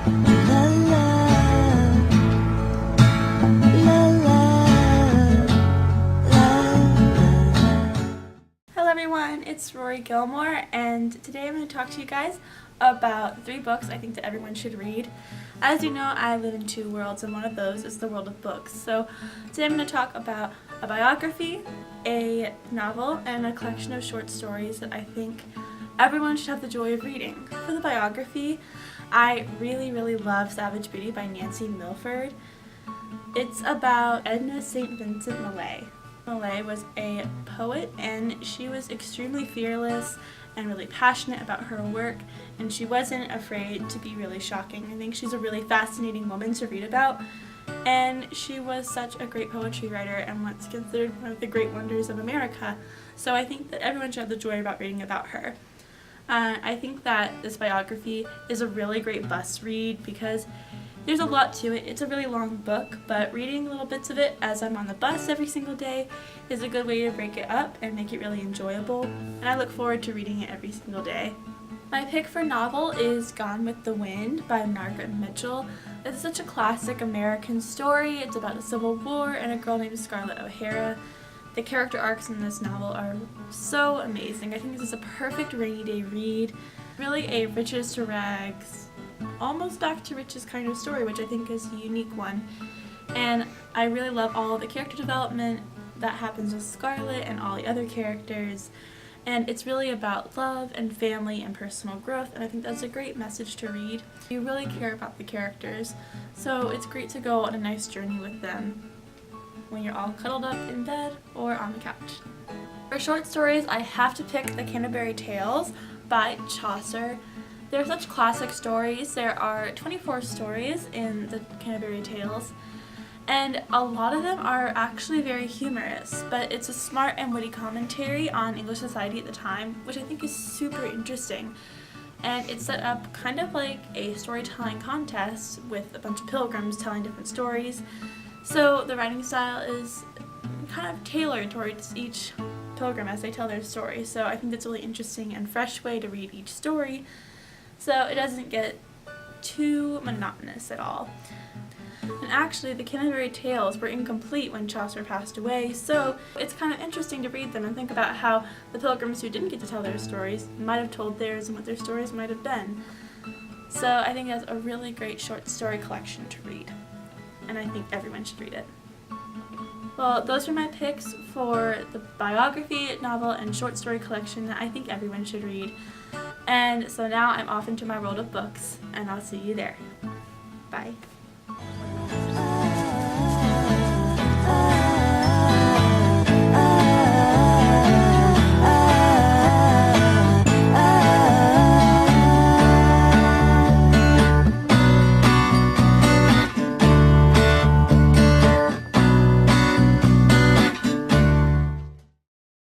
La la, la la, la. Hello everyone, it's Rory Gilmore, and today I'm going to talk to you guys about 3 books I think that everyone should read. As you know, I live in 2 worlds, and one of those is the world of books. So today I'm going to talk about a biography, a novel, and a collection of short stories that I think everyone should have the joy of reading. For the biography, I really love Savage Beauty by Nancy Milford. It's about Edna St. Vincent Millay. Millay was a poet, and she was extremely fearless and really passionate about her work, and she wasn't afraid to be really shocking. I think she's a really fascinating woman to read about, and she was such a great poetry writer and once considered one of the great wonders of America. So I think that everyone should have the joy about reading about her. I think that this biography is a really great bus read because there's a lot to it. It's a really long book, but reading little bits of it as I'm on the bus every single day is a good way to break it up and make it really enjoyable, and I look forward to reading it every single day. My pick for novel is Gone with the Wind by Margaret Mitchell. It's such a classic American story. It's about the Civil War and a girl named Scarlett O'Hara. The character arcs in this novel are so amazing. I think this is a perfect rainy day read. Really a riches to rags, almost back to riches kind of story, which I think is a unique one. And I really love all of the character development that happens with Scarlett and all the other characters. And it's really about love and family and personal growth, and I think that's a great message to read. You really care about the characters, so it's great to go on a nice journey with them when you're all cuddled up in bed or on the couch. For short stories, I have to pick The Canterbury Tales by Chaucer. They're such classic stories. There are 24 stories in the Canterbury Tales, and a lot of them are actually very humorous, but it's a smart and witty commentary on English society at the time, which I think is super interesting. And it's set up kind of like a storytelling contest with a bunch of pilgrims telling different stories. So the writing style is kind of tailored towards each pilgrim as they tell their story. So I think that's a really interesting and fresh way to read each story, so it doesn't get too monotonous at all. And actually, the Canterbury Tales were incomplete when Chaucer passed away, so it's kind of interesting to read them and think about how the pilgrims who didn't get to tell their stories might have told theirs and what their stories might have been. So I think that's a really great short story collection to read, and I think everyone should read it. Well, those are my picks for the biography, novel, and short story collection that I think everyone should read. And so now I'm off into my world of books, and I'll see you there. Bye.